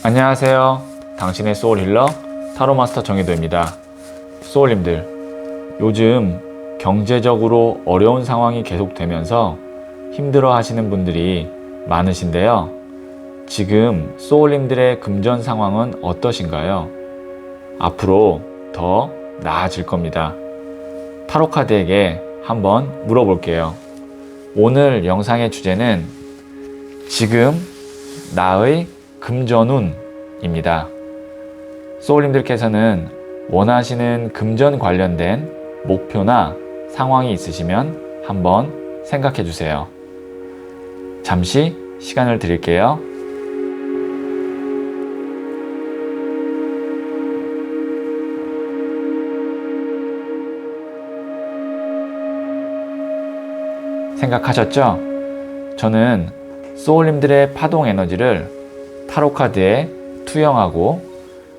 안녕하세요. 당신의 소울 힐러 타로마스터 정혜도입니다. 소울님들, 요즘 경제적으로 어려운 상황이 계속되면서 힘들어 하시는 분들이 많으신데요. 지금 소울님들의 금전 상황은 어떠신가요? 앞으로 더 나아질 겁니다. 타로카드에게 한번 물어볼게요. 오늘 영상의 주제는 지금 나의 금전운입니다. 소울님들께서는 원하시는 금전 관련된 목표나 상황이 있으시면 한번 생각해 주세요. 잠시 시간을 드릴게요. 생각하셨죠? 저는 소울님들의 파동 에너지를 타로카드에 투영하고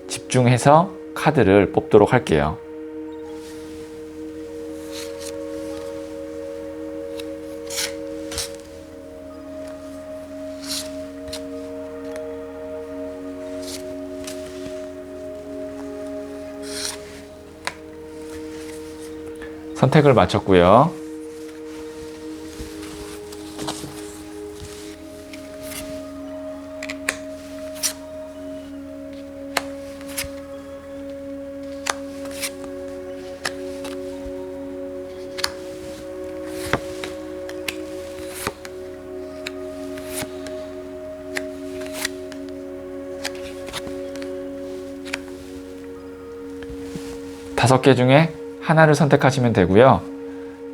집중해서 카드를 뽑도록 할게요. 선택을 마쳤고요. 다섯 개 중에 하나를 선택하시면 되고요.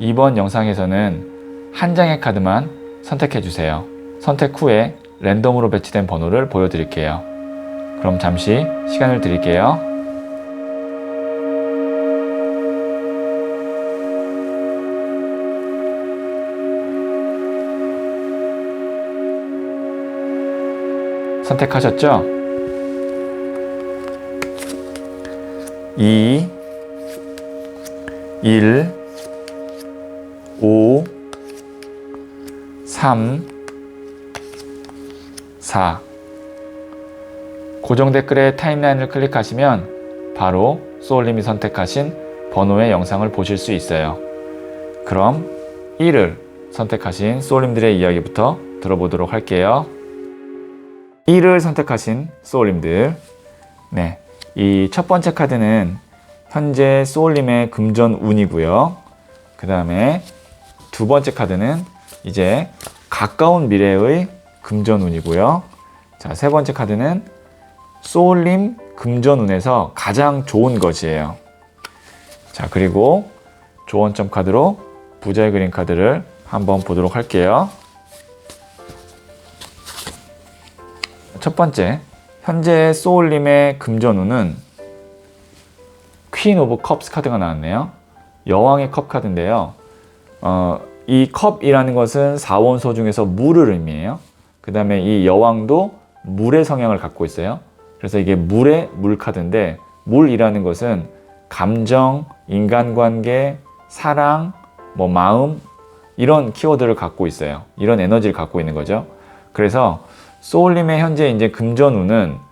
이번 영상에서는 한 장의 카드만 선택해 주세요. 선택 후에 랜덤으로 배치된 번호를 보여드릴게요. 그럼 잠시 시간을 드릴게요. 선택하셨죠? 2, 1, 5, 3, 4. 고정 댓글에 타임라인을 클릭하시면 바로 소울님이 선택하신 번호의 영상을 보실 수 있어요. 그럼 1을 선택하신 소울님들의 이야기부터 들어보도록 할게요. 1을 선택하신 소울님들, 네, 이 첫 번째 카드는 현재 소울님의 금전 운이고요. 그 다음에 두 번째 카드는 이제 가까운 미래의 금전 운이고요. 자, 세 번째 카드는 소울님 금전 운에서 가장 좋은 것이에요. 자, 그리고 조언점 카드로 부자의 그림 카드를 한번 보도록 할게요. 첫 번째, 현재 소울님의 금전 운은 퀸 오브 컵스 카드가 나왔네요. 여왕의 컵 카드인데요. 이 컵이라는 것은 4원소 중에서 물을 의미해요. 그 다음에 이 여왕도 물의 성향을 갖고 있어요. 그래서 이게 물의 물 카드인데, 물이라는 것은 감정, 인간관계, 사랑, 마음, 이런 키워드를 갖고 있어요. 이런 에너지를 갖고 있는 거죠. 그래서 소울님의 현재 이제 금전운은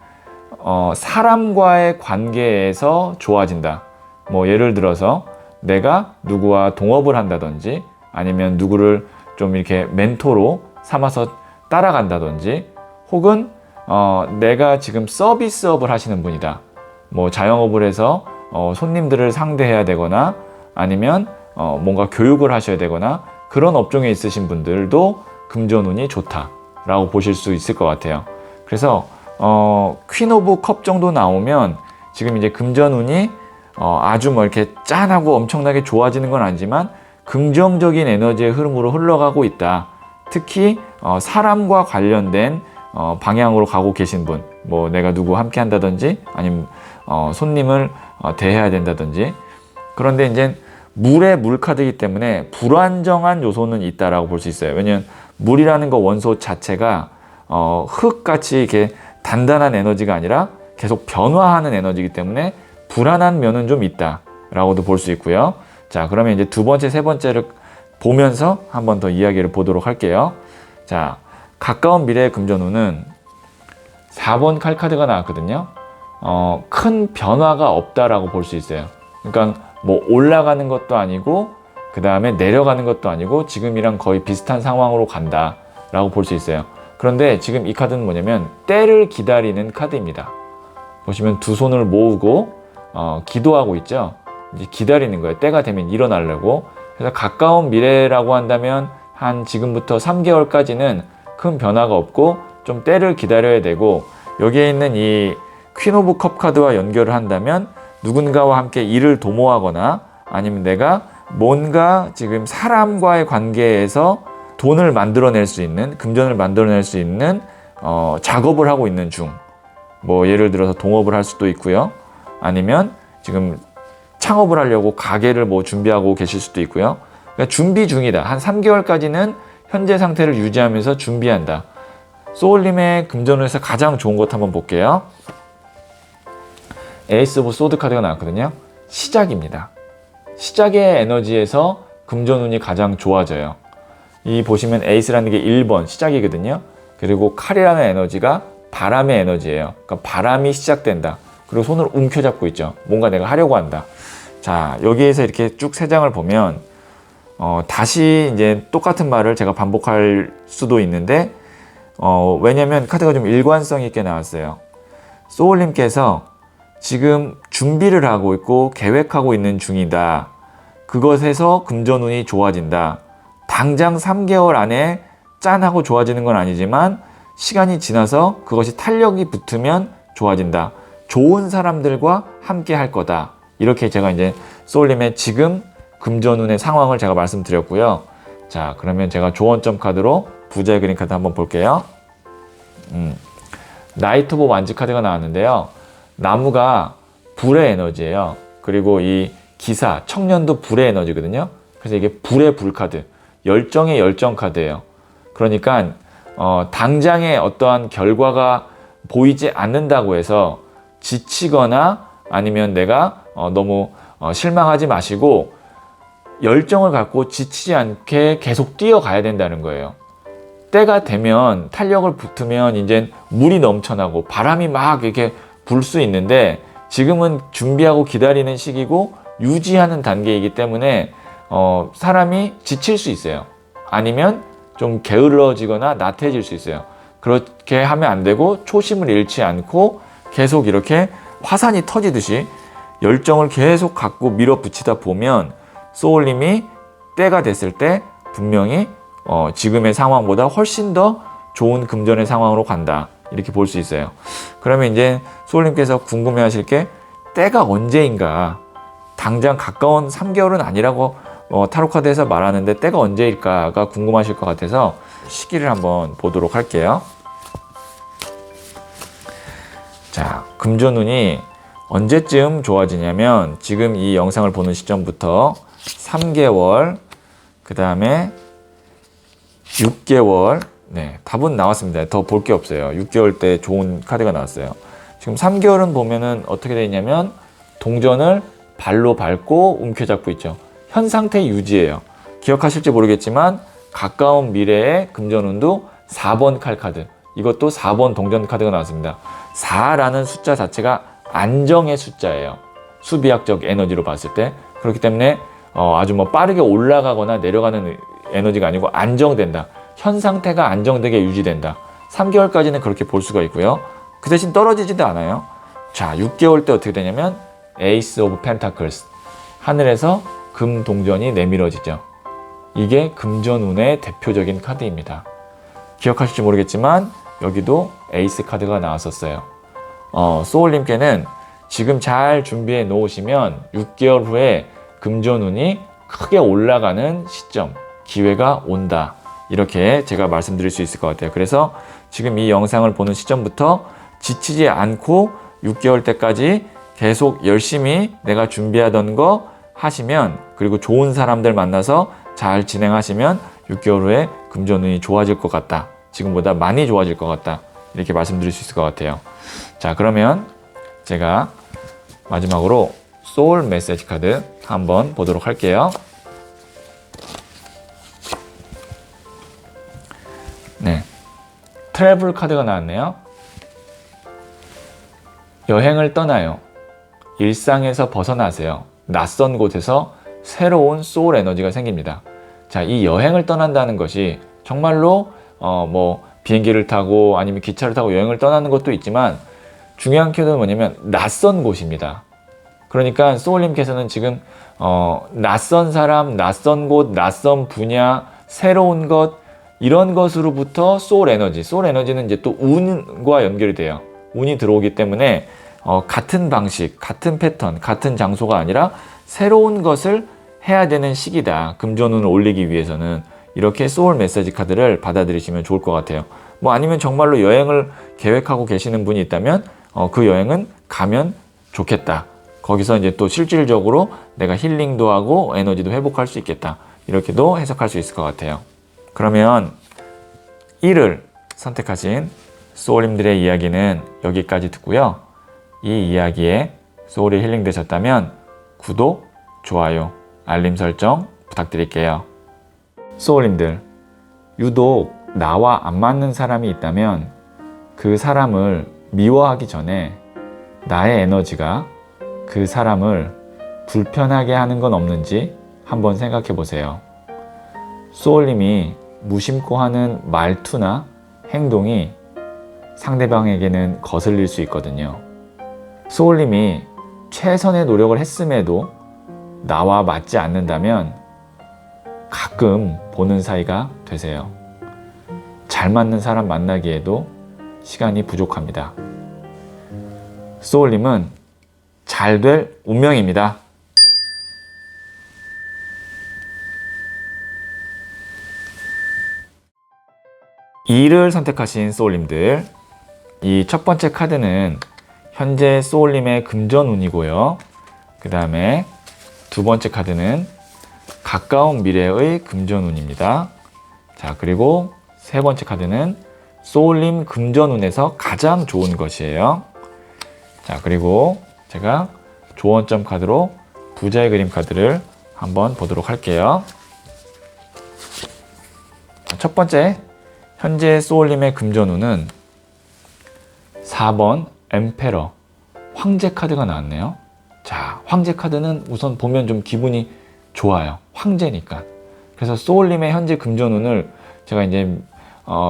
사람과의 관계에서 좋아진다. 예를 들어서 내가 누구와 동업을 한다든지, 아니면 누구를 좀 이렇게 멘토로 삼아서 따라간다든지, 혹은 내가 지금 서비스업을 하시는 분이다. 자영업을 해서 손님들을 상대해야 되거나, 아니면 뭔가 교육을 하셔야 되거나, 그런 업종에 있으신 분들도 금전운이 좋다라고 보실 수 있을 것 같아요. 그래서 퀸 오브 컵 정도 나오면 지금 이제 금전운이 아주 이렇게 짠하고 엄청나게 좋아지는 건 아니지만 긍정적인 에너지의 흐름으로 흘러가고 있다. 특히 사람과 관련된 방향으로 가고 계신 분, 내가 누구 함께 한다든지, 아니면 손님을 대해야 된다든지. 그런데 이제 물의 물 카드이기 때문에 불안정한 요소는 있다라고 볼 수 있어요. 왜냐면 물이라는 거 원소 자체가 흙같이 이렇게 단단한 에너지가 아니라 계속 변화하는 에너지이기 때문에 불안한 면은 좀 있다라고도 볼 수 있고요. 자, 그러면 이제 두 번째, 세 번째를 보면서 한 번 더 이야기를 보도록 할게요. 자, 가까운 미래의 금전운은 4번 칼 카드가 나왔거든요. 큰 변화가 없다라고 볼 수 있어요. 그러니까 뭐 올라가는 것도 아니고 그 다음에 내려가는 것도 아니고 지금이랑 거의 비슷한 상황으로 간다라고 볼 수 있어요. 그런데 지금 이 카드는 뭐냐면 때를 기다리는 카드입니다. 보시면 두 손을 모으고 기도하고 있죠. 이제 기다리는 거예요. 때가 되면 일어나려고. 그래서 가까운 미래라고 한다면 한 지금부터 3개월까지는 큰 변화가 없고 좀 때를 기다려야 되고, 여기에 있는 이 퀸 오브 컵 카드와 연결을 한다면 누군가와 함께 일을 도모하거나 아니면 내가 뭔가 지금 사람과의 관계에서 돈을 만들어낼 수 있는, 금전을 만들어낼 수 있는 작업을 하고 있는 중. 뭐 예를 들어서 동업을 할 수도 있고요. 아니면 지금 창업을 하려고 가게를 뭐 준비하고 계실 수도 있고요. 그러니까 준비 중이다. 한 3개월까지는 현재 상태를 유지하면서 준비한다. 소울님의 금전운에서 가장 좋은 것 한번 볼게요. 에이스 오브 소드 카드가 나왔거든요. 시작입니다. 시작의 에너지에서 금전운이 가장 좋아져요. 이 보시면 에이스라는 게 1번 시작이거든요. 그리고 칼이라는 에너지가 바람의 에너지예요. 그러니까 바람이 시작된다. 그리고 손을 움켜잡고 있죠. 뭔가 내가 하려고 한다. 자, 여기에서 이렇게 쭉 세 장을 보면 다시 이제 똑같은 말을 제가 반복할 수도 있는데 왜냐면 카드가 좀 일관성 있게 나왔어요. 소울님께서 지금 준비를 하고 있고 계획하고 있는 중이다. 그것에서 금전운이 좋아진다. 당장 3개월 안에 짠 하고 좋아지는 건 아니지만 시간이 지나서 그것이 탄력이 붙으면 좋아진다. 좋은 사람들과 함께 할 거다. 이렇게 제가 이제 소울님의 지금 금전운의 상황을 제가 말씀드렸고요. 자, 그러면 제가 조언점 카드로 부자의 그림 카드 한번 볼게요. 나이트 오브 완즈 카드가 나왔는데요. 나무가 불의 에너지예요. 그리고 이 기사, 청년도 불의 에너지거든요. 그래서 이게 불의 불 카드, 열정의 열정 카드예요. 그러니까 당장의 어떠한 결과가 보이지 않는다고 해서 지치거나 아니면 내가 너무 실망하지 마시고 열정을 갖고 지치지 않게 계속 뛰어가야 된다는 거예요. 때가 되면 탄력을 붙으면 이제 물이 넘쳐나고 바람이 막 이렇게 불 수 있는데 지금은 준비하고 기다리는 시기고 유지하는 단계이기 때문에 사람이 지칠 수 있어요. 아니면 좀 게을러지거나 나태해질 수 있어요. 그렇게 하면 안 되고 초심을 잃지 않고 계속 이렇게 화산이 터지듯이 열정을 계속 갖고 밀어붙이다 보면 소울님이 때가 됐을 때 분명히 지금의 상황보다 훨씬 더 좋은 금전의 상황으로 간다. 이렇게 볼 수 있어요. 그러면 이제 소울님께서 궁금해 하실 게 때가 언제인가? 당장 가까운 3개월은 아니라고 타로카드에서 말하는데 때가 언제일까가 궁금하실 것 같아서 시기를 한번 보도록 할게요. 자, 금전운이 언제쯤 좋아지냐면 지금 이 영상을 보는 시점부터 3개월, 그 다음에 6개월, 네, 답은 나왔습니다. 더 볼 게 없어요. 6개월 때 좋은 카드가 나왔어요. 지금 3개월은 보면은 어떻게 되어 있냐면 동전을 발로 밟고 움켜잡고 있죠. 현 상태 유지예요. 기억하실지 모르겠지만 가까운 미래의 금전운도 4번 칼 카드, 이것도 4번 동전 카드가 나왔습니다. 4라는 숫자 자체가 안정의 숫자예요. 수비학적 에너지로 봤을 때. 그렇기 때문에 아주 뭐 빠르게 올라가거나 내려가는 에너지가 아니고 안정된다. 현 상태가 안정되게 유지된다. 3개월까지는 그렇게 볼 수가 있고요. 그 대신 떨어지지도 않아요. 자, 6개월 때 어떻게 되냐면 에이스 오브 펜타클스, 하늘에서 금 동전이 내밀어지죠. 이게 금전운의 대표적인 카드입니다. 기억하실지 모르겠지만 여기도 에이스 카드가 나왔었어요. 소울님께는 지금 잘 준비해 놓으시면 6개월 후에 금전운이 크게 올라가는 시점, 기회가 온다. 이렇게 제가 말씀드릴 수 있을 것 같아요. 그래서 지금 이 영상을 보는 시점부터 지치지 않고 6개월 때까지 계속 열심히 내가 준비하던 거 하시면, 그리고 좋은 사람들 만나서 잘 진행하시면 6개월 후에 금전운이 좋아질 것 같다. 지금보다 많이 좋아질 것 같다. 이렇게 말씀드릴 수 있을 것 같아요. 자, 그러면 제가 마지막으로 소울 메시지 카드 한번 보도록 할게요. 네, 트래블 카드가 나왔네요. 여행을 떠나요. 일상에서 벗어나세요. 낯선 곳에서 새로운 소울 에너지가 생깁니다. 자, 이 여행을 떠난다는 것이 정말로 비행기를 타고 아니면 기차를 타고 여행을 떠나는 것도 있지만 중요한 키워드는 뭐냐면 낯선 곳입니다. 그러니까 소울님께서는 지금 낯선 사람, 낯선 곳, 낯선 분야, 새로운 것 이런 것으로부터 소울 에너지는 이제 또 운과 연결이 돼요. 운이 들어오기 때문에 같은 방식, 같은 패턴, 같은 장소가 아니라 새로운 것을 해야 되는 시기다. 금전운을 올리기 위해서는 이렇게 소울 메시지 카드를 받아들이시면 좋을 것 같아요. 아니면 정말로 여행을 계획하고 계시는 분이 있다면 그 여행은 가면 좋겠다. 거기서 이제 또 실질적으로 내가 힐링도 하고 에너지도 회복할 수 있겠다. 이렇게도 해석할 수 있을 것 같아요. 그러면 1을 선택하신 소울님들의 이야기는 여기까지 듣고요. 이 이야기에 소울이 힐링되셨다면 구독, 좋아요, 알림 설정 부탁드릴게요. 소울님들, 유독 나와 안 맞는 사람이 있다면 그 사람을 미워하기 전에 나의 에너지가 그 사람을 불편하게 하는 건 없는지 한번 생각해 보세요. 소울님이 무심코 하는 말투나 행동이 상대방에게는 거슬릴 수 있거든요. 소울님이 최선의 노력을 했음에도 나와 맞지 않는다면 가끔 보는 사이가 되세요. 잘 맞는 사람 만나기에도 시간이 부족합니다. 소울님은 잘 될 운명입니다. 이를 선택하신 소울님들, 이 첫 번째 카드는 현재 소울님의 금전운이고요. 그 다음에 두 번째 카드는 가까운 미래의 금전운입니다. 자, 그리고 세 번째 카드는 소울님 금전운에서 가장 좋은 것이에요. 자, 그리고 제가 조언점 카드로 부자의 그림 카드를 한번 보도록 할게요. 첫 번째, 현재 소울님의 금전운은 4번 엠페러, 황제 카드가 나왔네요. 자, 황제 카드는 우선 보면 좀 기분이 좋아요. 황제니까. 그래서 소울님의 현재 금전운을 제가 이제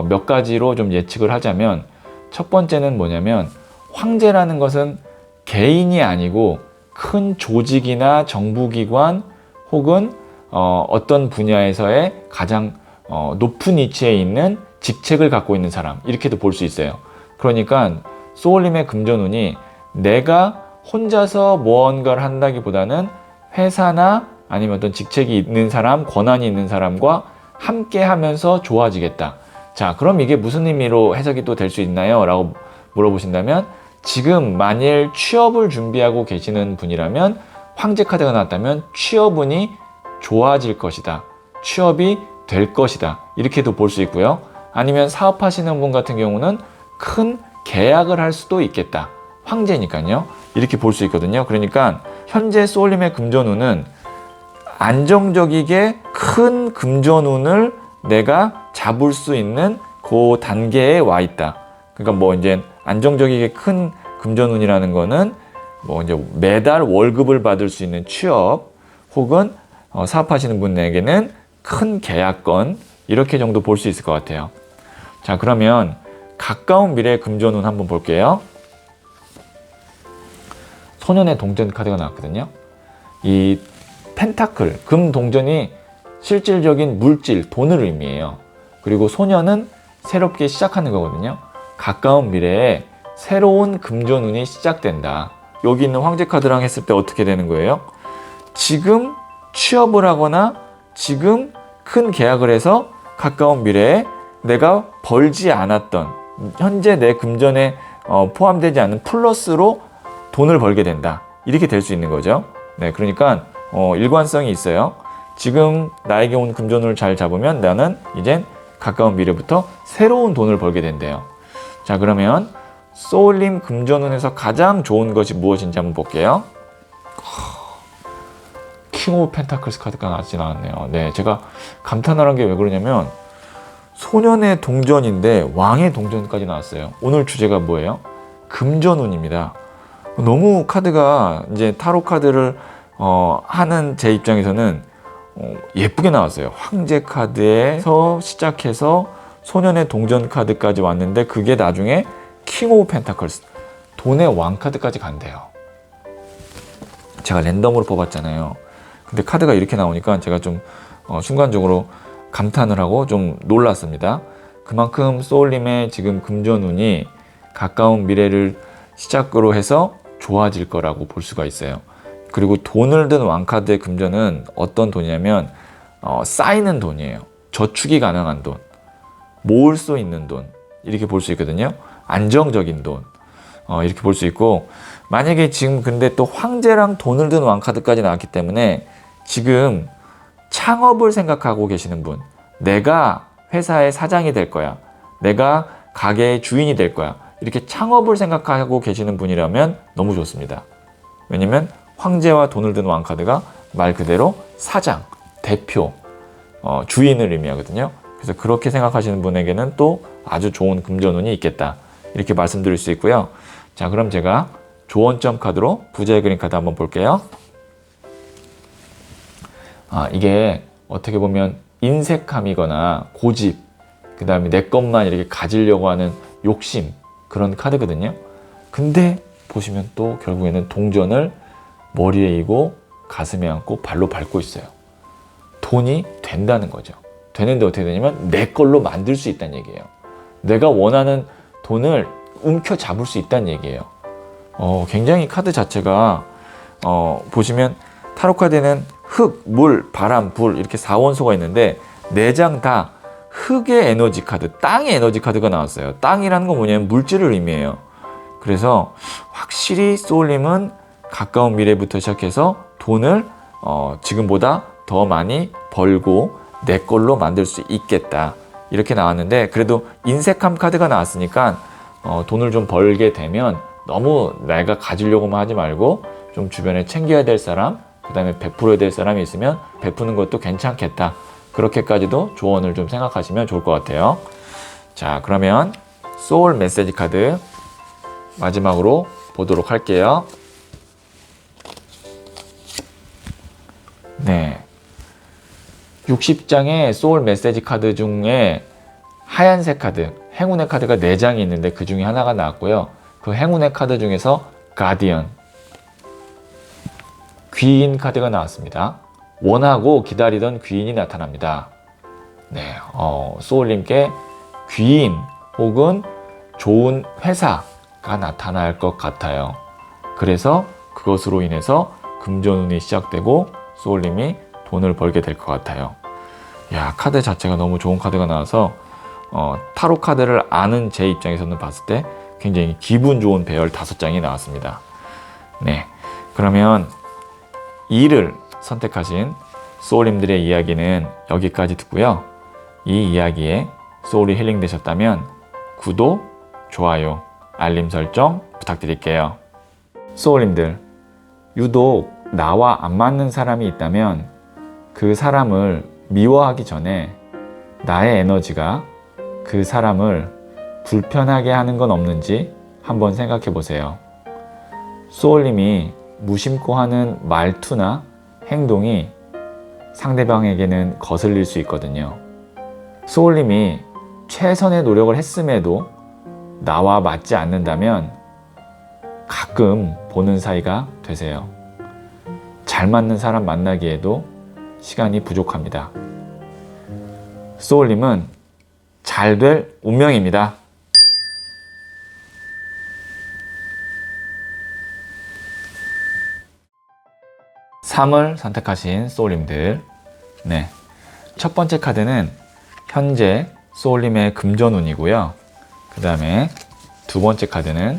몇 가지로 좀 예측을 하자면, 첫 번째는 뭐냐면 황제라는 것은 개인이 아니고 큰 조직이나 정부기관 혹은 어떤 분야에서의 가장 높은 위치에 있는 직책을 갖고 있는 사람, 이렇게도 볼 수 있어요. 그러니까 소울님의 금전운이 내가 혼자서 무언가를 한다기보다는 회사나 아니면 어떤 직책이 있는 사람, 권한이 있는 사람과 함께 하면서 좋아지겠다. 자, 그럼 이게 무슨 의미로 해석이 또 될 수 있나요? 라고 물어보신다면, 지금 만일 취업을 준비하고 계시는 분이라면 황제 카드가 나왔다면 취업운이 좋아질 것이다. 취업이 될 것이다. 이렇게도 볼 수 있고요. 아니면 사업하시는 분 같은 경우는 큰 계약을 할 수도 있겠다. 황제니까요. 이렇게 볼 수 있거든요. 그러니까 현재 소울님의 금전운은 안정적이게 큰 금전운을 내가 잡을 수 있는 그 단계에 와 있다. 그러니까 이제 안정적이게 큰 금전운이라는 거는 이제 매달 월급을 받을 수 있는 취업 혹은 사업하시는 분에게는 큰 계약건, 이렇게 정도 볼 수 있을 것 같아요. 자, 그러면 가까운 미래 금전운 한번 볼게요. 소년의 동전 카드가 나왔거든요. 이 펜타클, 금 동전이 실질적인 물질, 돈을 의미해요. 그리고 소년은 새롭게 시작하는 거거든요. 가까운 미래에 새로운 금전운이 시작된다. 여기 있는 황제 카드랑 했을 때 어떻게 되는 거예요? 지금 취업을 하거나 지금 큰 계약을 해서 가까운 미래에 내가 벌지 않았던, 현재 내 금전에 포함되지 않은 플러스로 돈을 벌게 된다. 이렇게 될 수 있는 거죠. 네, 그러니까 일관성이 있어요. 지금 나에게 온 금전운을 잘 잡으면 나는 이젠 가까운 미래부터 새로운 돈을 벌게 된대요. 자, 그러면 소울님 금전운에서 가장 좋은 것이 무엇인지 한번 볼게요. 킹 오브 펜타클스 카드가 나왔네요. 네, 제가 감탄을 한 게 왜 그러냐면 소년의 동전인데 왕의 동전까지 나왔어요. 오늘 주제가 뭐예요? 금전운입니다. 너무 카드가 이제 타로 카드를 하는 제 입장에서는 예쁘게 나왔어요. 황제 카드에서 시작해서 소년의 동전 카드까지 왔는데 그게 나중에 킹 오브 펜타클스, 돈의 왕 카드까지 간대요. 제가 랜덤으로 뽑았잖아요. 근데 카드가 이렇게 나오니까 제가 좀 순간적으로 감탄을 하고 좀 놀랐습니다. 그만큼 소울님의 지금 금전운이 가까운 미래를 시작으로 해서 좋아질 거라고 볼 수가 있어요. 그리고 돈을 든 왕카드의 금전은 어떤 돈이냐면 쌓이는 돈이에요. 저축이 가능한 돈, 모을 수 있는 돈, 이렇게 볼 수 있거든요. 안정적인 돈, 이렇게 볼 수 있고, 만약에 지금 근데 또 황제랑 돈을 든 왕카드까지 나왔기 때문에 지금 창업을 생각하고 계시는 분, 내가 회사의 사장이 될 거야, 내가 가게의 주인이 될 거야, 이렇게 창업을 생각하고 계시는 분이라면 너무 좋습니다. 왜냐면 황제와 돈을 든 왕카드가 말 그대로 사장, 대표, 주인을 의미하거든요. 그래서 그렇게 생각하시는 분에게는 또 아주 좋은 금전운이 있겠다, 이렇게 말씀드릴 수 있고요. 자, 그럼 제가 조언점 카드로 부자의 그림 카드 한번 볼게요. 이게 어떻게 보면 인색함이거나 고집, 그 다음에 내 것만 이렇게 가지려고 하는 욕심, 그런 카드거든요. 근데 보시면 또 결국에는 동전을 머리에 이고 가슴에 안고 발로 밟고 있어요. 돈이 된다는 거죠. 되는데 어떻게 되냐면 내 걸로 만들 수 있다는 얘기예요. 내가 원하는 돈을 움켜 잡을 수 있다는 얘기예요. 굉장히 카드 자체가 보시면 타로 카드에는 흙, 물, 바람, 불 이렇게 4원소가 있는데 4장 다 흙의 에너지 카드, 땅의 에너지 카드가 나왔어요. 땅이라는 건 뭐냐면 물질을 의미해요. 그래서 확실히 소울님은 가까운 미래부터 시작해서 돈을 지금보다 더 많이 벌고 내 걸로 만들 수 있겠다, 이렇게 나왔는데, 그래도 인색함 카드가 나왔으니까 돈을 좀 벌게 되면 너무 내가 가지려고만 하지 말고 좀 주변에 챙겨야 될 사람, 그 다음에 베풀어야 될 사람이 있으면 베푸는 것도 괜찮겠다, 그렇게까지도 조언을 좀 생각하시면 좋을 것 같아요. 자, 그러면 소울 메시지 카드 마지막으로 보도록 할게요. 네, 60장의 소울 메시지 카드 중에 하얀색 카드, 행운의 카드가 4장이 있는데 그 중에 하나가 나왔고요. 그 행운의 카드 중에서 가디언, 귀인 카드가 나왔습니다. 원하고 기다리던 귀인이 나타납니다. 네, 소울님께 귀인 혹은 좋은 회사가 나타날 것 같아요. 그래서 그것으로 인해서 금전운이 시작되고 소울님이 돈을 벌게 될 것 같아요. 야, 카드 자체가 너무 좋은 카드가 나와서 타로 카드를 아는 제 입장에서는 봤을 때 굉장히 기분 좋은 배열 5장이 나왔습니다. 네, 그러면 2를 선택하신 소울님들의 이야기는 여기까지 듣고요. 이 이야기에 소울이 힐링 되셨다면 구독, 좋아요, 알림 설정 부탁드릴게요. 소울님들, 유독 나와 안 맞는 사람이 있다면 그 사람을 미워하기 전에 나의 에너지가 그 사람을 불편하게 하는 건 없는지 한번 생각해 보세요. 소울님이 무심코 하는 말투나 행동이 상대방에게는 거슬릴 수 있거든요. 소울님이 최선의 노력을 했음에도 나와 맞지 않는다면 가끔 보는 사이가 되세요. 잘 맞는 사람 만나기에도 시간이 부족합니다. 소울님은 잘 될 운명입니다. 3을 선택하신 소울님들, 네, 첫 번째 카드는 현재 소울님의 금전운이고요. 그 다음에 두 번째 카드는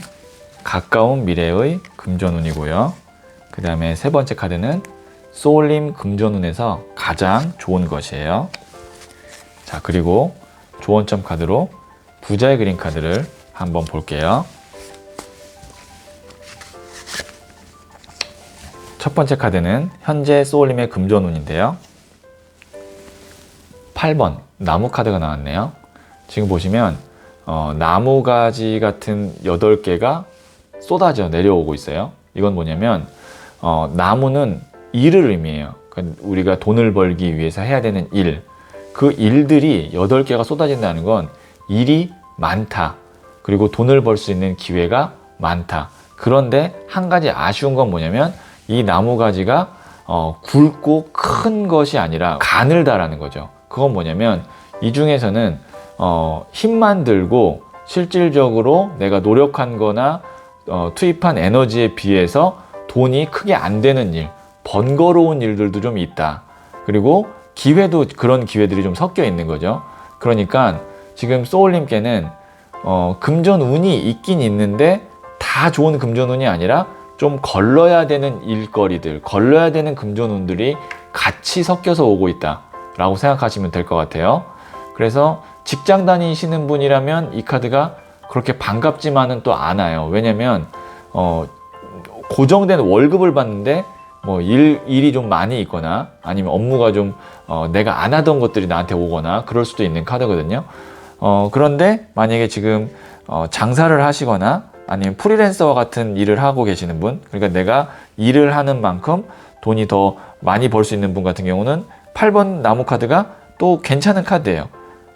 가까운 미래의 금전운이고요. 그 다음에 세 번째 카드는 소울님 금전운에서 가장 좋은 것이에요. 자, 그리고 조언점 카드로 부자의 그림 카드를 한번 볼게요. 첫 번째 카드는 현재 소울님의 금전운인데요. 8번 나무 카드가 나왔네요. 지금 보시면 나무가지 같은 8개가 쏟아져 내려오고 있어요. 이건 뭐냐면 나무는 일을 의미해요. 그러니까 우리가 돈을 벌기 위해서 해야 되는 일, 그 일들이 8개가 쏟아진다는 건 일이 많다. 그리고 돈을 벌 수 있는 기회가 많다. 그런데 한 가지 아쉬운 건 뭐냐면 이 나무 가지가 굵고 큰 것이 아니라 가늘다라는 거죠. 그건 뭐냐면 이 중에서는 힘만 들고 실질적으로 내가 노력한 거나 투입한 에너지에 비해서 돈이 크게 안 되는 일, 번거로운 일들도 좀 있다. 그리고 기회도 그런 기회들이 좀 섞여 있는 거죠. 그러니까 지금 소울님께는 금전운이 있긴 있는데 다 좋은 금전운이 아니라 좀 걸러야 되는 일거리들, 걸러야 되는 금전운들이 같이 섞여서 오고 있다 라고 생각하시면 될 것 같아요. 그래서 직장 다니시는 분이라면 이 카드가 그렇게 반갑지만은 또 않아요. 왜냐면 고정된 월급을 받는데 뭐 일이 좀 많이 있거나 아니면 업무가 좀 내가 안 하던 것들이 나한테 오거나 그럴 수도 있는 카드거든요. 그런데 만약에 지금 장사를 하시거나 아니면 프리랜서와 같은 일을 하고 계시는 분, 그러니까 내가 일을 하는 만큼 돈이 더 많이 벌 수 있는 분 같은 경우는 8번 나무 카드가 또 괜찮은 카드예요.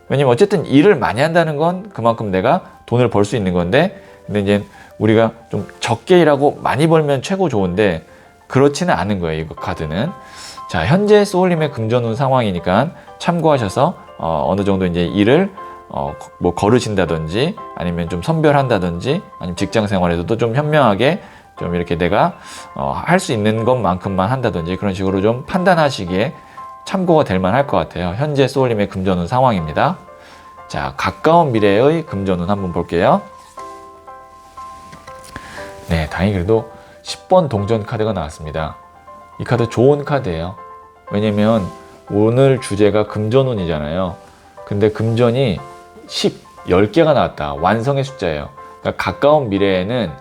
왜냐면 어쨌든 일을 많이 한다는 건 그만큼 내가 돈을 벌 수 있는 건데, 근데 이제 우리가 좀 적게 일하고 많이 벌면 최고 좋은데 그렇지는 않은 거예요, 이거 카드는. 자, 현재 소울님의 금전운 상황이니까 참고하셔서 어느 정도 이제 일을 뭐 걸으신다든지 아니면 좀 선별한다든지 아니면 직장 생활에서도 좀 현명하게 좀 이렇게 내가 할 수 있는 것만큼만 한다든지 그런 식으로 좀 판단하시기에 참고가 될 만할 것 같아요. 현재 소울님의 금전운 상황입니다. 자, 가까운 미래의 금전운 한번 볼게요. 네, 다행히 그래도 10번 동전 카드가 나왔습니다. 이 카드 좋은 카드예요. 왜냐면 오늘 주제가 금전운이잖아요. 근데 금전이 10개가 나왔다. 완성의 숫자예요. 그러니까 가까운 미래에는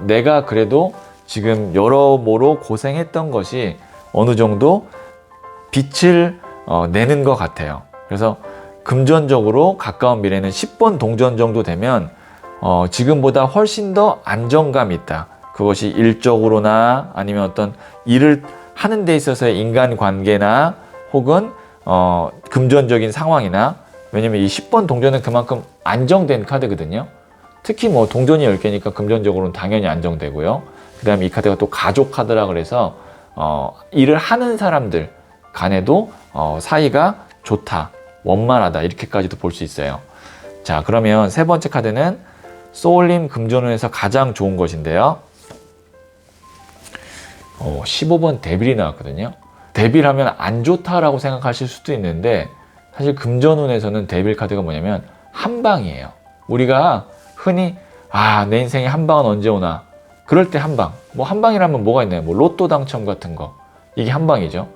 내가 그래도 지금 여러모로 고생했던 것이 어느 정도 빛을 내는 것 같아요. 그래서 금전적으로 가까운 미래는 10번 동전 정도 되면 지금보다 훨씬 더 안정감이 있다. 그것이 일적으로나 아니면 어떤 일을 하는 데 있어서의 인간관계나 혹은 금전적인 상황이나, 왜냐면 이 10번 동전은 그만큼 안정된 카드거든요. 특히 뭐 동전이 10개니까 금전적으로는 당연히 안정되고요. 그 다음에 이 카드가 또 가족 카드라 그래서 일을 하는 사람들 간에도 사이가 좋다, 원만하다 이렇게까지도 볼 수 있어요. 자, 그러면 세 번째 카드는 소울님 금전운에서 가장 좋은 것인데요. 15번 데빌이 나왔거든요. 데빌하면 안 좋다라고 생각하실 수도 있는데 사실 금전운에서는 데빌 카드가 뭐냐면 한방이에요. 우리가 흔히 내 인생에 한방은 언제 오나, 그럴 때 한방, 뭐 한방이라면 뭐가 있나요? 뭐 로또 당첨 같은 거, 이게 한방이죠.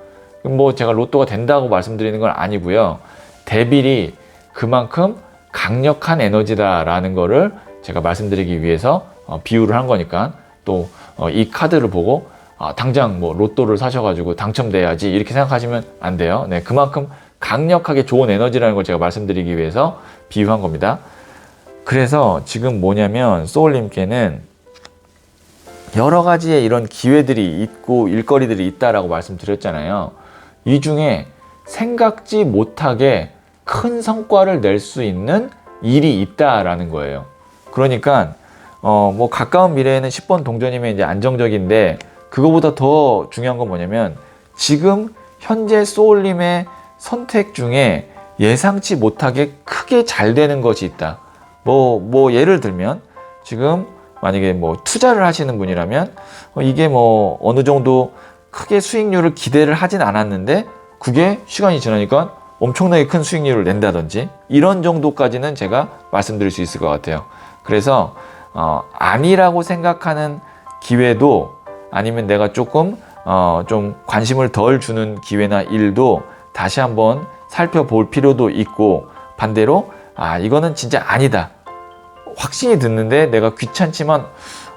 뭐 제가 로또가 된다고 말씀드리는 건 아니고요. 데빌이 그만큼 강력한 에너지다라는 거를 제가 말씀드리기 위해서 비유를 한 거니까, 또 이 카드를 보고 당장 뭐 로또를 사셔가지고 당첨돼야지 이렇게 생각하시면 안 돼요. 네, 그만큼 강력하게 좋은 에너지라는 걸 제가 말씀드리기 위해서 비유한 겁니다. 그래서 지금 뭐냐면 소울님께는 여러 가지의 이런 기회들이 있고 일거리들이 있다라고 말씀드렸잖아요. 이 중에 생각지 못하게 큰 성과를 낼 수 있는 일이 있다라는 거예요. 그러니까 뭐 가까운 미래에는 10번 동전이면 이제 안정적인데, 그거보다 더 중요한 건 뭐냐면 지금 현재 소울님의 선택 중에 예상치 못하게 크게 잘 되는 것이 있다. 뭐 예를 들면 지금 만약에 뭐 투자를 하시는 분이라면 이게 뭐 어느 정도 크게 수익률을 기대를 하진 않았는데 그게 시간이 지나니까 엄청나게 큰 수익률을 낸다든지 이런 정도까지는 제가 말씀드릴 수 있을 것 같아요. 그래서 아니라고 생각하는 기회도, 아니면 내가 조금 좀 관심을 덜 주는 기회나 일도 다시 한번 살펴볼 필요도 있고, 반대로 이거는 진짜 아니다, 확신이 드는데 내가 귀찮지만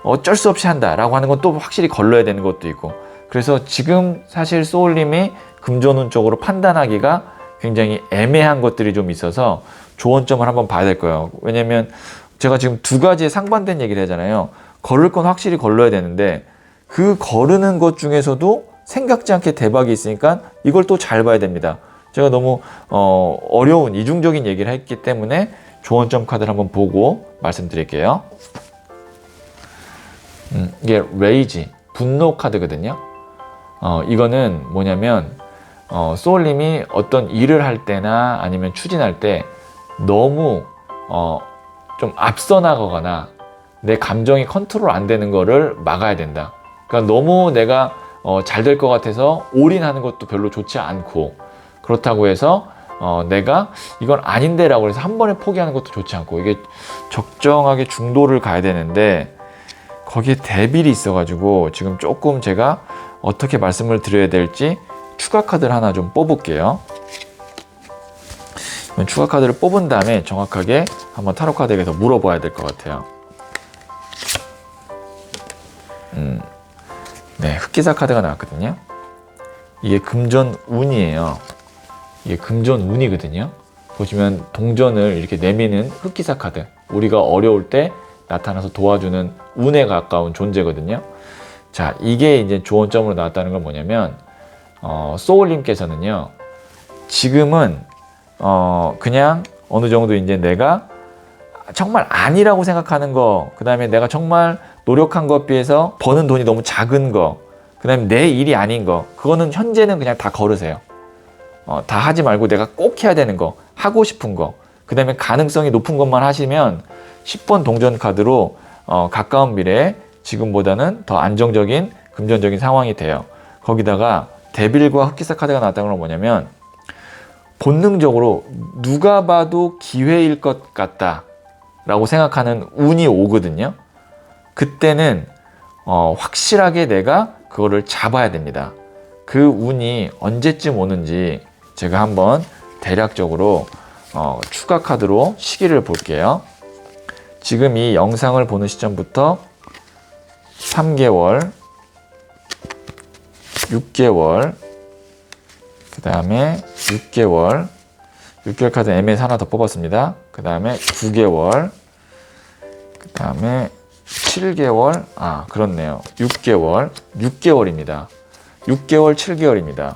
어쩔 수 없이 한다 라고 하는 건 또 확실히 걸러야 되는 것도 있고, 그래서 지금 사실 소울님이 금전운 쪽으로 판단하기가 굉장히 애매한 것들이 좀 있어서 조언점을 한번 봐야 될 거예요. 왜냐면 제가 지금 두 가지의 상반된 얘기를 하잖아요. 걸을 건 확실히 걸러야 되는데 그 거르는 것 중에서도 생각지 않게 대박이 있으니까 이걸 또 잘 봐야 됩니다. 제가 너무 어려운 이중적인 얘기를 했기 때문에 조언점 카드를 한번 보고 말씀드릴게요. 이게 레이지, 분노 카드거든요. 이거는 뭐냐면 소울님이 어떤 일을 할 때나 아니면 추진할 때 너무 좀 앞서 나가거나 내 감정이 컨트롤 안 되는 거를 막아야 된다. 그러니까 너무 내가 잘 될 것 같아서 올인하는 것도 별로 좋지 않고, 그렇다고 해서 내가 이건 아닌데 라고 해서 한 번에 포기하는 것도 좋지 않고, 이게 적정하게 중도를 가야 되는데 거기에 데빌이 있어가지고 지금 조금 제가 어떻게 말씀을 드려야 될지 추가 카드를 하나 좀 뽑을게요. 추가 카드를 뽑은 다음에 정확하게 한번 타로 카드에게서 물어봐야 될 것 같아요. 네, 흑기사 카드가 나왔거든요. 이게 금전 운이에요. 이게 금전 운이거든요. 보시면 동전을 이렇게 내미는 흑기사 카드. 우리가 어려울 때 나타나서 도와주는 운에 가까운 존재거든요. 자, 이게 이제 조언점으로 나왔다는 건 뭐냐면, 소울님께서는요, 지금은, 그냥 어느 정도 이제 내가 정말 아니라고 생각하는 거, 그 다음에 내가 정말 노력한 것에 비해서 버는 돈이 너무 작은 거, 그 다음에 내 일이 아닌 거, 그거는 현재는 그냥 다 걸으세요. 다 하지 말고 내가 꼭 해야 되는 거, 하고 싶은 거, 그 다음에 가능성이 높은 것만 하시면 10번 동전 카드로 가까운 미래에 지금보다는 더 안정적인 금전적인 상황이 돼요. 거기다가 데빌과 흑기사 카드가 나왔다는 건 뭐냐면, 본능적으로 누가 봐도 기회일 것 같다 라고 생각하는 운이 오거든요. 그때는 확실하게 내가 그거를 잡아야 됩니다. 그 운이 언제쯤 오는지 제가 한번 대략적으로 추가 카드로 시기를 볼게요. 지금 이 영상을 보는 시점부터 3개월, 6개월, 그 다음에 6개월 카드 MS 하나 더 뽑았습니다. 그 다음에 9개월, 그 다음에 7개월, 그렇네요. 6개월입니다. 6개월, 7개월입니다.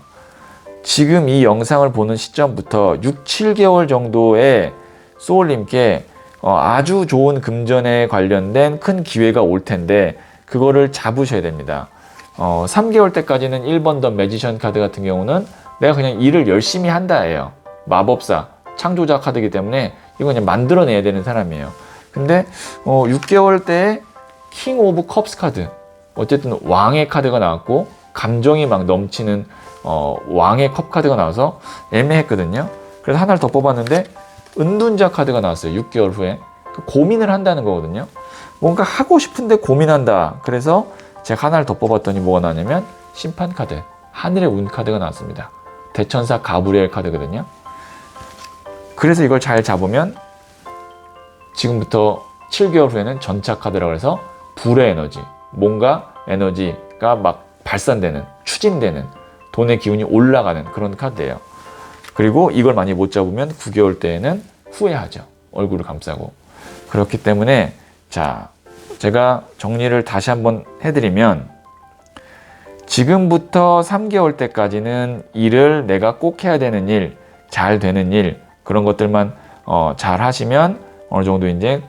지금 이 영상을 보는 시점부터 6, 7개월 정도의 소울님께 아주 좋은 금전에 관련된 큰 기회가 올 텐데 그거를 잡으셔야 됩니다. 3개월 때까지는 1번 더 매지션 카드 같은 경우는 내가 그냥 일을 열심히 한다예요. 마법사, 창조자 카드이기 때문에 이거 그냥 만들어내야 되는 사람이에요. 근데 6개월 때에 킹 오브 컵스 카드, 어쨌든 왕의 카드가 나왔고 감정이 막 넘치는 왕의 컵 카드가 나와서 애매했거든요. 그래서 하나를 더 뽑았는데 은둔자 카드가 나왔어요. 6개월 후에 고민을 한다는 거거든요. 뭔가 하고 싶은데 고민한다. 그래서 제가 하나를 더 뽑았더니 뭐가 나왔냐면 심판 카드, 하늘의 운 카드가 나왔습니다. 대천사 가브리엘 카드거든요. 그래서 이걸 잘 잡으면 지금부터 7개월 후에는 전차 카드라고 해서 불의 에너지, 뭔가 에너지가 막 발산되는, 추진되는, 돈의 기운이 올라가는 그런 카드예요. 그리고 이걸 많이 못 잡으면 9개월 때에는 후회하죠. 얼굴을 감싸고. 그렇기 때문에 자, 제가 정리를 다시 한번 해드리면, 지금부터 3개월 때까지는 일을 내가 꼭 해야 되는 일, 잘 되는 일, 그런 것들만 잘 하시면 어느 정도 이제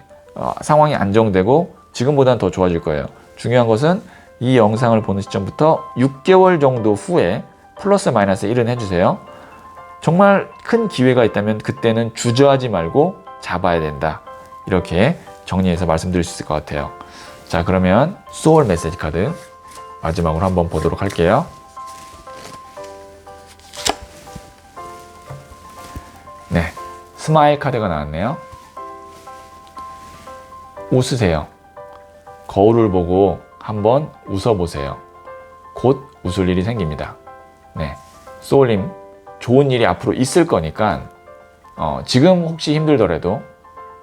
상황이 안정되고 지금보다는 더 좋아질 거예요. 중요한 것은 이 영상을 보는 시점부터 6개월 정도 후에 플러스 마이너스 1은 해주세요. 정말 큰 기회가 있다면 그때는 주저하지 말고 잡아야 된다. 이렇게 정리해서 말씀드릴 수 있을 것 같아요. 자, 그러면 소울 메시지 카드 마지막으로 한번 보도록 할게요. 네, 스마일 카드가 나왔네요. 웃으세요. 거울을 보고 한번 웃어보세요. 곧 웃을 일이 생깁니다. 네, 소울님 좋은 일이 앞으로 있을 거니까 지금 혹시 힘들더라도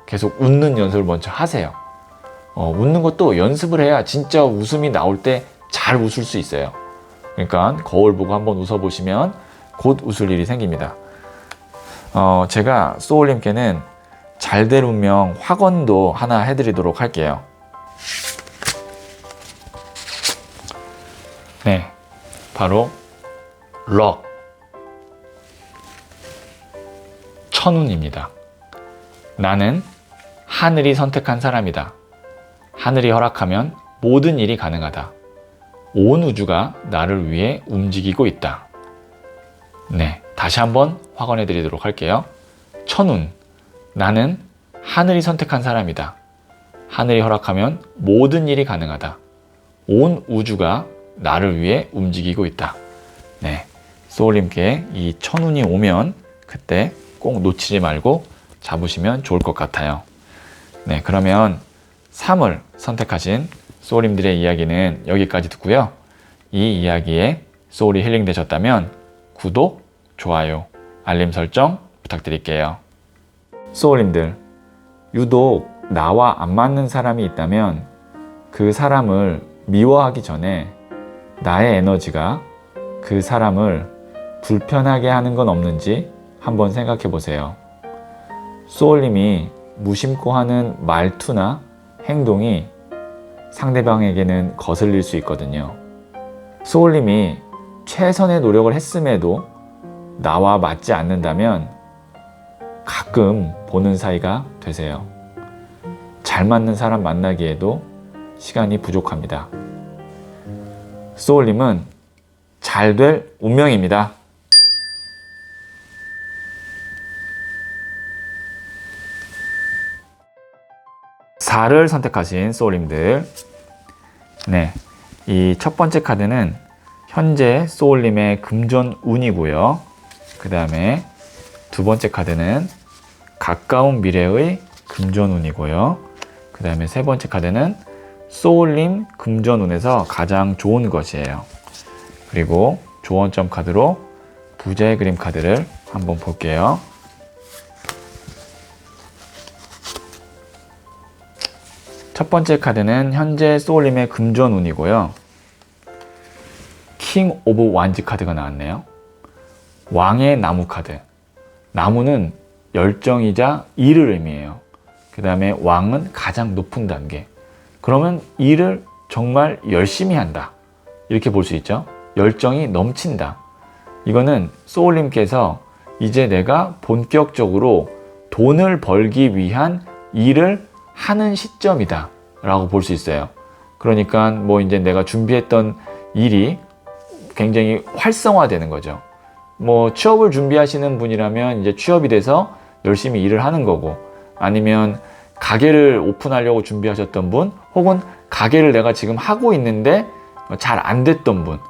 계속 웃는 연습을 먼저 하세요. 웃는 것도 연습을 해야 진짜 웃음이 나올 때 잘 웃을 수 있어요. 그러니까 거울 보고 한번 웃어보시면 곧 웃을 일이 생깁니다. 제가 소울님께는 잘될 운명 확언도 하나 해드리도록 할게요. 네, 바로 럭, 천운입니다. 나는 하늘이 선택한 사람이다. 하늘이 허락하면 모든 일이 가능하다. 온 우주가 나를 위해 움직이고 있다. 네, 다시 한번 확언해 드리도록 할게요. 천운, 나는 하늘이 선택한 사람이다. 하늘이 허락하면 모든 일이 가능하다. 온 우주가 나를 위해 움직이고 있다. 네, 소울님께 이 천운이 오면 그때 꼭 놓치지 말고 잡으시면 좋을 것 같아요. 네, 그러면 3을 선택하신 소울님들의 이야기는 여기까지 듣고요. 이 이야기에 소울이 힐링 되셨다면 구독, 좋아요, 알림 설정 부탁드릴게요. 소울님들, 유독 나와 안 맞는 사람이 있다면 그 사람을 미워하기 전에 나의 에너지가 그 사람을 불편하게 하는 건 없는지 한번 생각해 보세요. 소울님이 무심코 하는 말투나 행동이 상대방에게는 거슬릴 수 있거든요. 소울님이 최선의 노력을 했음에도 나와 맞지 않는다면 가끔 보는 사이가 되세요. 잘 맞는 사람 만나기에도 시간이 부족합니다. 소울님은 잘 될 운명입니다. 4를 선택하신 소울님들, 네, 이 첫 번째 카드는 현재 소울님의 금전운이고요. 그 다음에 두 번째 카드는 가까운 미래의 금전운이고요. 그 다음에 세 번째 카드는 소울님 금전운에서 가장 좋은 것이에요. 그리고 조언점 카드로 부자의 그림 카드를 한번 볼게요. 첫 번째 카드는 현재 소울님의 금전운이고요. 킹 오브 완즈 카드가 나왔네요. 왕의 나무 카드. 나무는 열정이자 일을 의미해요. 그 다음에 왕은 가장 높은 단계. 그러면 일을 정말 열심히 한다. 이렇게 볼 수 있죠. 열정이 넘친다. 이거는 소울님께서 이제 내가 본격적으로 돈을 벌기 위한 일을 하는 시점이다 라고 볼 수 있어요. 그러니까 뭐 이제 내가 준비했던 일이 굉장히 활성화되는 거죠. 뭐 취업을 준비하시는 분이라면 이제 취업이 돼서 열심히 일을 하는 거고, 아니면 가게를 오픈하려고 준비하셨던 분, 혹은 가게를 내가 지금 하고 있는데 잘 안 됐던 분,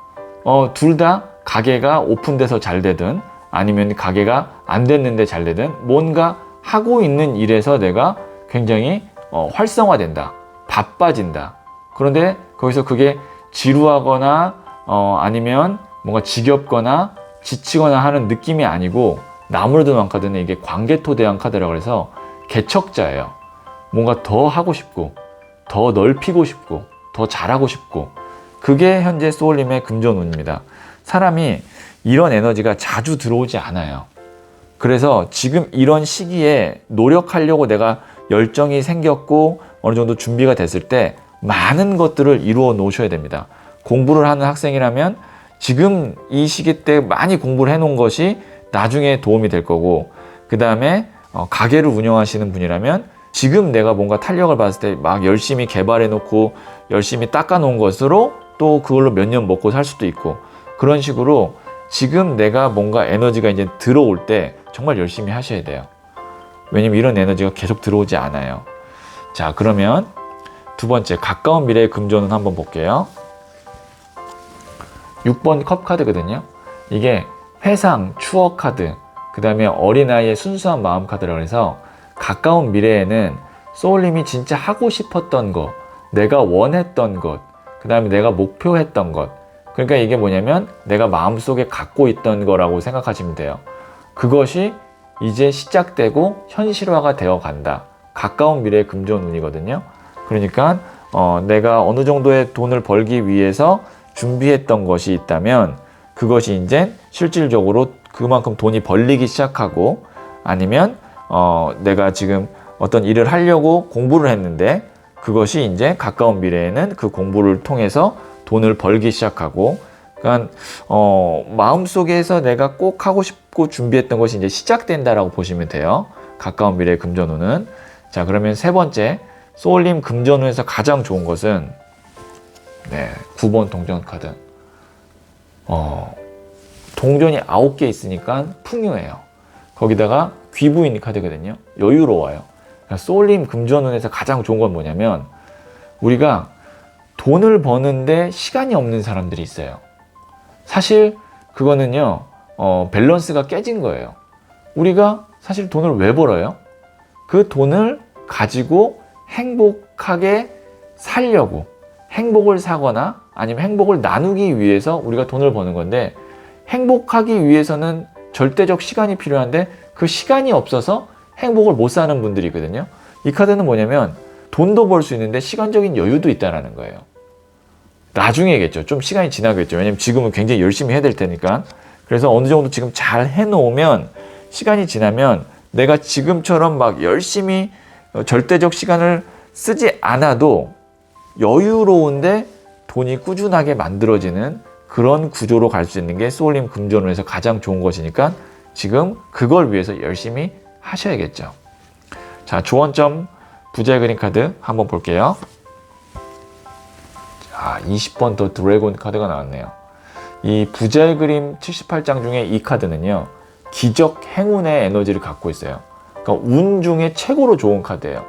둘 다 가게가 오픈돼서 잘 되든 아니면 가게가 안 됐는데 잘 되든 뭔가 하고 있는 일에서 내가 굉장히 활성화된다, 바빠진다. 그런데 거기서 그게 지루하거나 아니면 뭔가 지겹거나 지치거나 하는 느낌이 아니고, 나무르드 왕 카드는 이게 관계토대왕 카드라고 해서 개척자예요. 뭔가 더 하고 싶고 더 넓히고 싶고 더 잘하고 싶고, 그게 현재 소울님의 금전운입니다. 사람이 이런 에너지가 자주 들어오지 않아요. 그래서 지금 이런 시기에 노력하려고 내가 열정이 생겼고 어느 정도 준비가 됐을 때 많은 것들을 이루어 놓으셔야 됩니다. 공부를 하는 학생이라면 지금 이 시기 때 많이 공부를 해 놓은 것이 나중에 도움이 될 거고, 그 다음에 가게를 운영하시는 분이라면 지금 내가 뭔가 탄력을 받았을 때 막 열심히 개발해 놓고 열심히 닦아 놓은 것으로 또 그걸로 몇 년 먹고 살 수도 있고, 그런 식으로 지금 내가 뭔가 에너지가 이제 들어올 때 정말 열심히 하셔야 돼요. 왜냐면 이런 에너지가 계속 들어오지 않아요. 자, 그러면 두 번째 가까운 미래의 금전운 한번 볼게요. 6번 컵 카드거든요. 이게 회상, 추억 카드, 그 다음에 어린아이의 순수한 마음 카드라고 해서 가까운 미래에는 소울님이 진짜 하고 싶었던 것, 내가 원했던 것, 그 다음에 내가 목표했던 것, 그러니까 이게 뭐냐면 내가 마음속에 갖고 있던 거라고 생각하시면 돼요. 그것이 이제 시작되고 현실화가 되어 간다. 가까운 미래의 금전운이거든요. 그러니까 내가 어느 정도의 돈을 벌기 위해서 준비했던 것이 있다면 그것이 이제 실질적으로 그만큼 돈이 벌리기 시작하고, 아니면 내가 지금 어떤 일을 하려고 공부를 했는데 그것이 이제 가까운 미래에는 그 공부를 통해서 돈을 벌기 시작하고, 그러니까 마음속에서 내가 꼭 하고 싶고 준비했던 것이 이제 시작된다라고 보시면 돼요. 가까운 미래의 금전운은. 자, 그러면 세 번째, 소울님 금전운에서 가장 좋은 것은 9번 동전 카드. 동전이 9개 있으니까 풍요해요. 거기다가 귀부인 카드거든요. 여유로워요. 그러니까 소울님 금전운에서 가장 좋은 건 뭐냐면, 우리가 돈을 버는데 시간이 없는 사람들이 있어요. 사실 그거는요, 밸런스가 깨진 거예요. 우리가 사실 돈을 왜 벌어요? 그 돈을 가지고 행복하게 살려고, 행복을 사거나 아니면 행복을 나누기 위해서 우리가 돈을 버는 건데, 행복하기 위해서는 절대적 시간이 필요한데 그 시간이 없어서 행복을 못 사는 분들이 있거든요. 이 카드는 뭐냐면, 돈도 벌 수 있는데 시간적인 여유도 있다는 거예요. 나중에겠죠. 좀 시간이 지나겠죠. 왜냐면 지금은 굉장히 열심히 해야 될 테니까. 그래서 어느 정도 지금 잘 해놓으면 시간이 지나면 내가 지금처럼 막 열심히 절대적 시간을 쓰지 않아도 여유로운데 돈이 꾸준하게 만들어지는 그런 구조로 갈 수 있는 게 소울님 금전운에서 가장 좋은 것이니까 지금 그걸 위해서 열심히 하셔야겠죠. 자, 조언점 부자의 그림 카드 한번 볼게요. 자, 20번 더 드래곤 카드가 나왔네요. 이 부자의 그림 78장 중에 이 카드는요, 기적 행운의 에너지를 갖고 있어요. 그러니까 운 중에 최고로 좋은 카드예요.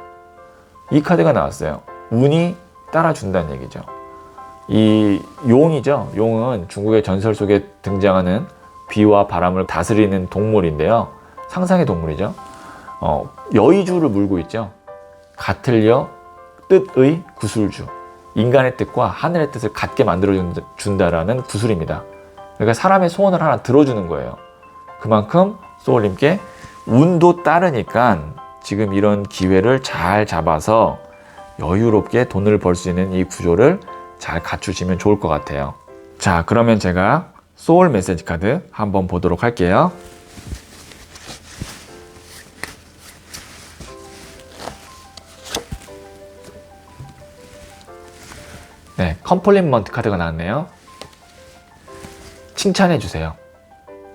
이 카드가 나왔어요. 운이 따라준다는 얘기죠. 이 용이죠. 용은 중국의 전설 속에 등장하는 비와 바람을 다스리는 동물인데요. 상상의 동물이죠. 여의주를 물고 있죠. 같을려 뜻의 구술주. 인간의 뜻과 하늘의 뜻을 같게 만들어준다라는 구술입니다. 그러니까 사람의 소원을 하나 들어주는 거예요. 그만큼 소울님께 운도 따르니까 지금 이런 기회를 잘 잡아서 여유롭게 돈을 벌 수 있는 이 구조를 잘 갖추시면 좋을 것 같아요. 자, 그러면 제가 소울 메시지 카드 한번 보도록 할게요. 네, 컴플리먼트 카드가 나왔네요. 칭찬해 주세요.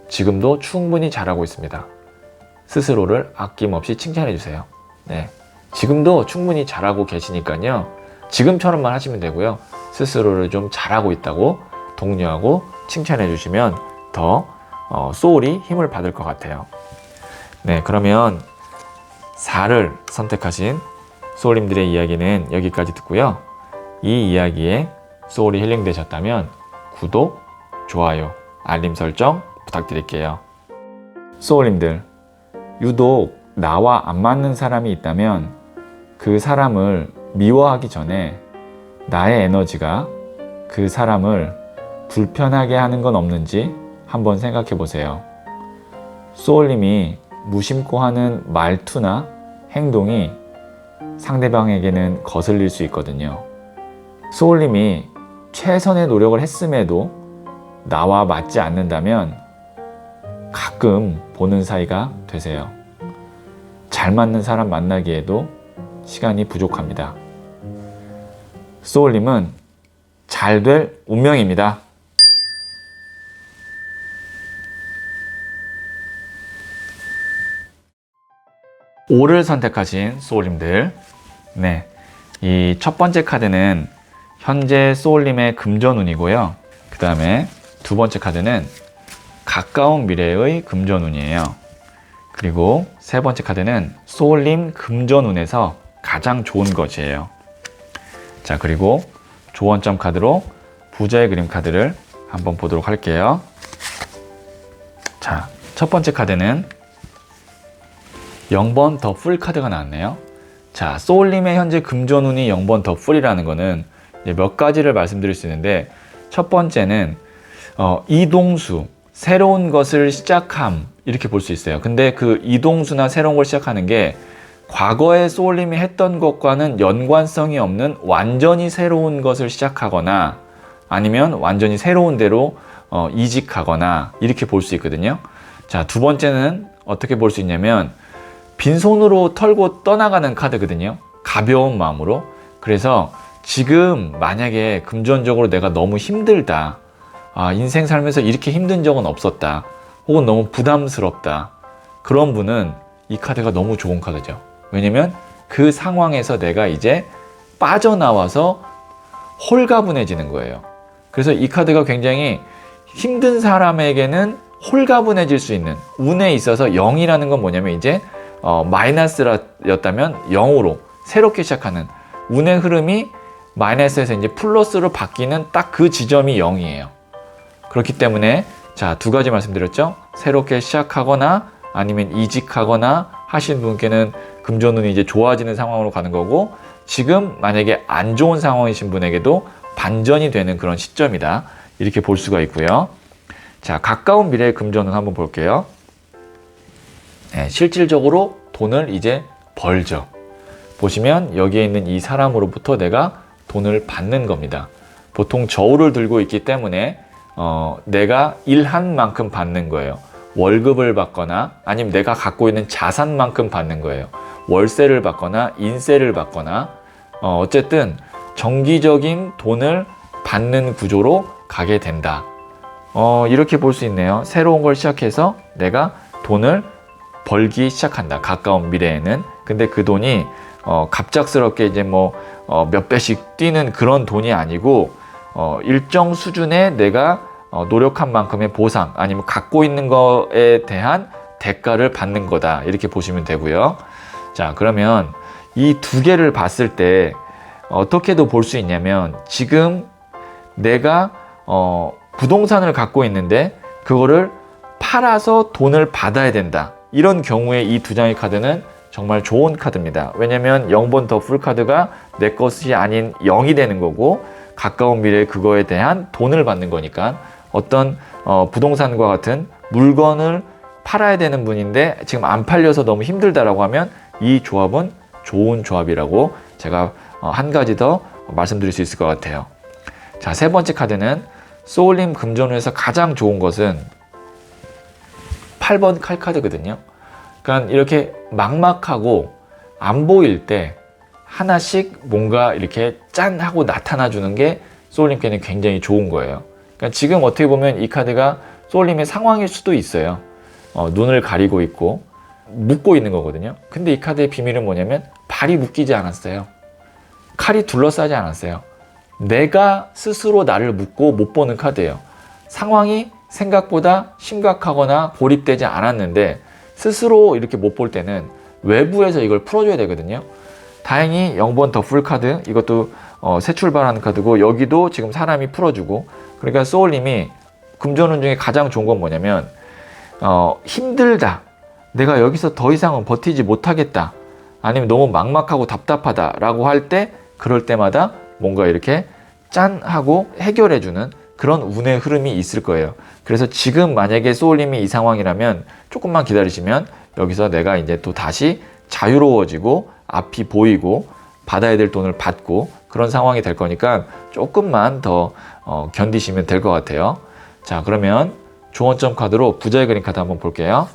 지금도 충분히 잘하고 있습니다. 스스로를 아낌없이 칭찬해 주세요. 네, 지금도 충분히 잘하고 계시니까요. 지금처럼만 하시면 되고요. 스스로를 좀 잘하고 있다고 독려하고 칭찬해 주시면 더 소울이 힘을 받을 것 같아요. 네, 그러면 4를 선택하신 소울님들의 이야기는 여기까지 듣고요. 이 이야기에 소울이 힐링되셨다면 구독, 좋아요, 알림 설정 부탁드릴게요. 소울님들, 유독 나와 안 맞는 사람이 있다면 그 사람을 미워하기 전에 나의 에너지가 그 사람을 불편하게 하는 건 없는지 한번 생각해 보세요. 소울님이 무심코 하는 말투나 행동이 상대방에게는 거슬릴 수 있거든요. 소울님이 최선의 노력을 했음에도 나와 맞지 않는다면 가끔 보는 사이가 되세요. 잘 맞는 사람 만나기에도 시간이 부족합니다. 소울님은 잘 될 운명입니다. 오를 선택하신 소울님들, 네, 이 첫 번째 카드는 현재 소울님의 금전운이고요. 그 다음에 두 번째 카드는 가까운 미래의 금전운이에요. 그리고 세 번째 카드는 소울님 금전운에서 가장 좋은 것이에요. 자, 그리고 조언점 카드로 부자의 그림 카드를 한번 보도록 할게요. 자, 첫 번째 카드는 0번 더 풀 카드가 나왔네요. 자, 소울님의 현재 금전운이 0번 더 풀이라는 거는 몇 가지를 말씀드릴 수 있는데, 첫 번째는 이동수, 새로운 것을 시작함, 이렇게 볼 수 있어요. 근데 그 이동수나 새로운 걸 시작하는 게 과거에 소울님이 했던 것과는 연관성이 없는 완전히 새로운 것을 시작하거나 아니면 완전히 새로운 데로 이직하거나 이렇게 볼 수 있거든요. 자, 두 번째는 어떻게 볼 수 있냐면 빈손으로 털고 떠나가는 카드거든요. 가벼운 마음으로. 그래서 지금 만약에 금전적으로 내가 너무 힘들다, 인생 살면서 이렇게 힘든 적은 없었다, 혹은 너무 부담스럽다, 그런 분은 이 카드가 너무 좋은 카드죠. 왜냐면 그 상황에서 내가 이제 빠져나와서 홀가분해지는 거예요. 그래서 이 카드가 굉장히 힘든 사람에게는 홀가분해질 수 있는, 운에 있어서 0이라는 건 뭐냐면 이제 마이너스였다면 0으로 새롭게 시작하는, 운의 흐름이 마이너스에서 이제 플러스로 바뀌는 딱 그 지점이 0이에요. 그렇기 때문에 자, 두 가지 말씀드렸죠. 새롭게 시작하거나 아니면 이직하거나 하신 분께는 금전운이 이제 좋아지는 상황으로 가는 거고, 지금 만약에 안 좋은 상황이신 분에게도 반전이 되는 그런 시점이다, 이렇게 볼 수가 있고요. 자, 가까운 미래의 금전운 한번 볼게요. 네, 실질적으로 돈을 이제 벌죠. 보시면 여기에 있는 이 사람으로부터 내가 돈을 받는 겁니다. 보통 저울을 들고 있기 때문에 내가 일한 만큼 받는 거예요. 월급을 받거나 아니면 내가 갖고 있는 자산만큼 받는 거예요. 월세를 받거나 인세를 받거나 어쨌든 정기적인 돈을 받는 구조로 가게 된다. 이렇게 볼 수 있네요. 새로운 걸 시작해서 내가 돈을 벌기 시작한다, 가까운 미래에는. 근데 그 돈이 갑작스럽게 이제 몇 배씩 뛰는 그런 돈이 아니고 일정 수준의 내가 노력한 만큼의 보상, 아니면 갖고 있는 거에 대한 대가를 받는 거다, 이렇게 보시면 되고요. 자, 그러면 이 두 개를 봤을 때 어떻게도 볼 수 있냐면, 지금 내가 부동산을 갖고 있는데 그거를 팔아서 돈을 받아야 된다, 이런 경우에 이 두 장의 카드는 정말 좋은 카드입니다. 왜냐면 0번 더 풀 카드가 내 것이 아닌 0이 되는 거고, 가까운 미래에 그거에 대한 돈을 받는 거니까, 어떤 부동산과 같은 물건을 팔아야 되는 분인데 지금 안 팔려서 너무 힘들다라고 하면 이 조합은 좋은 조합이라고 제가 한 가지 더 말씀드릴 수 있을 것 같아요. 자, 세 번째 카드는 소울님 금전운에서 가장 좋은 것은 8번 칼카드거든요. 그러니까 이렇게 막막하고 안 보일 때 하나씩 뭔가 이렇게 짠 하고 나타나 주는 게 소울님께는 굉장히 좋은 거예요. 그러니까 지금 어떻게 보면 이 카드가 소울님의 상황일 수도 있어요. 눈을 가리고 있고 묶고 있는 거거든요. 근데 이 카드의 비밀은 뭐냐면 발이 묶이지 않았어요. 칼이 둘러싸지 않았어요. 내가 스스로 나를 묶고 못 보는 카드예요. 상황이 생각보다 심각하거나 고립되지 않았는데 스스로 이렇게 못 볼 때는 외부에서 이걸 풀어줘야 되거든요. 다행히 0번 더 풀 카드, 이것도 새 출발하는 카드고, 여기도 지금 사람이 풀어주고, 그러니까 소울님이 금전운 중에 가장 좋은 건 뭐냐면 힘들다, 내가 여기서 더 이상은 버티지 못하겠다, 아니면 너무 막막하고 답답하다 라고 할 때, 그럴 때마다 뭔가 이렇게 짠 하고 해결해주는 그런 운의 흐름이 있을 거예요. 그래서 지금 만약에 소울님이 이 상황이라면 조금만 기다리시면 여기서 내가 이제 또 다시 자유로워지고 앞이 보이고 받아야 될 돈을 받고 그런 상황이 될 거니까 조금만 더 견디시면 될 것 같아요. 자, 그러면 조언점 카드로 부자의 그림 카드 한번 볼게요.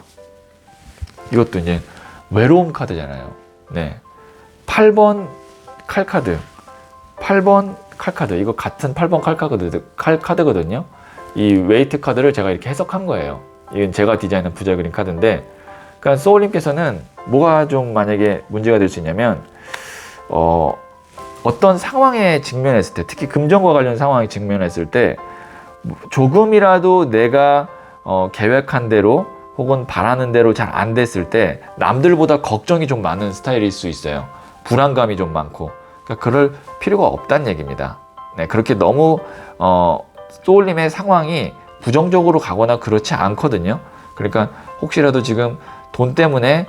이것도 이제 외로움 카드잖아요. 네, 8번 칼카드, 8번 칼카드, 이거 같은 8번 칼카드거든요. 이 웨이트 카드를 제가 이렇게 해석한 거예요. 이건 제가 디자인한 부자의 그림 카드인데, 그러니까 소울님께서는 뭐가 좀 만약에 문제가 될 수 있냐면 어떤 상황에 직면했을 때, 특히 금전과 관련 상황에 직면했을 때 조금이라도 내가 계획한 대로 혹은 바라는 대로 잘 안 됐을 때 남들보다 걱정이 좀 많은 스타일일 수 있어요. 불안감이 좀 많고. 그러니까 그럴 필요가 없다는 얘기입니다. 네, 그렇게 너무 소울님의 상황이 부정적으로 가거나 그렇지 않거든요. 그러니까 혹시라도 지금 돈 때문에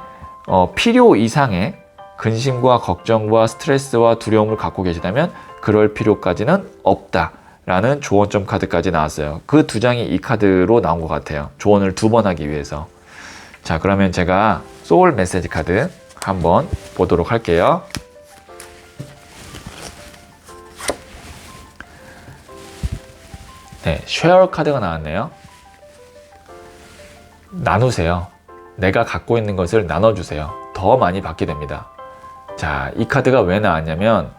필요 이상의 근심과 걱정과 스트레스와 두려움을 갖고 계시다면 그럴 필요까지는 없다라는 조언점 카드까지 나왔어요. 그 두 장이 이 카드로 나온 것 같아요. 조언을 2번 하기 위해서. 자, 그러면 제가 소울 메시지 카드 한번 보도록 할게요. 네, 쉐어 카드가 나왔네요. 나누세요. 내가 갖고 있는 것을 나눠주세요. 더 많이 받게 됩니다. 자, 이 카드가 왜 나왔냐면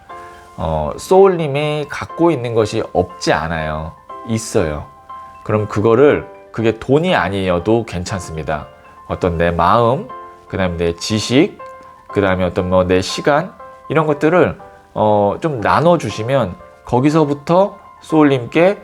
소울님이 갖고 있는 것이 없지 않아요. 있어요. 그럼 그게 돈이 아니어도 괜찮습니다. 어떤 내 마음, 그 다음에 내 지식, 그 다음에 어떤 내 시간, 이런 것들을 좀 나눠주시면 거기서부터 소울님께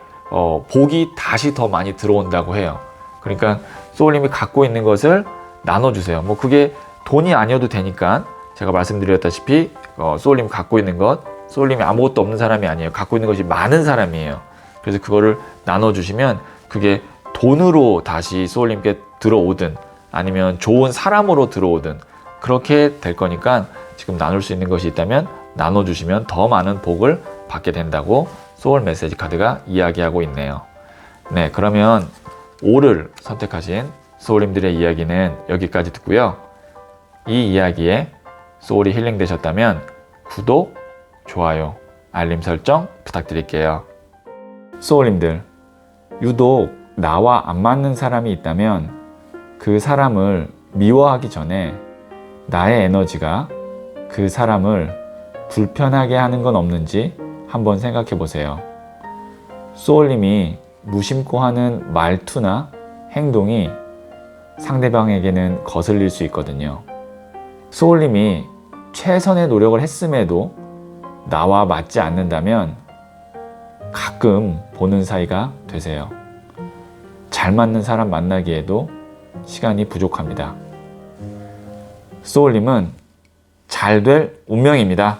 복이 다시 더 많이 들어온다고 해요. 그러니까 소울님이 갖고 있는 것을 나눠주세요. 그게 돈이 아니어도 되니까 제가 말씀드렸다시피 소울님 갖고 있는 것, 소울님이 아무것도 없는 사람이 아니에요. 갖고 있는 것이 많은 사람이에요. 그래서 그거를 나눠주시면 그게 돈으로 다시 소울님께 들어오든 아니면 좋은 사람으로 들어오든 그렇게 될 거니까 지금 나눌 수 있는 것이 있다면 나눠주시면 더 많은 복을 받게 된다고 소울 메시지 카드가 이야기하고 있네요. 네, 그러면 5를 선택하신 소울님들의 이야기는 여기까지 듣고요. 이 이야기에 소울이 힐링되셨다면 구독, 좋아요, 알림 설정 부탁드릴게요. 소울님들, 유독 나와 안 맞는 사람이 있다면 그 사람을 미워하기 전에 나의 에너지가 그 사람을 불편하게 하는 건 없는지 한번 생각해 보세요. 소울님이 무심코 하는 말투나 행동이 상대방에게는 거슬릴 수 있거든요. 소울님이 최선의 노력을 했음에도 나와 맞지 않는다면 가끔 보는 사이가 되세요. 잘 맞는 사람 만나기에도 시간이 부족합니다. 소울님은 잘 될 운명입니다.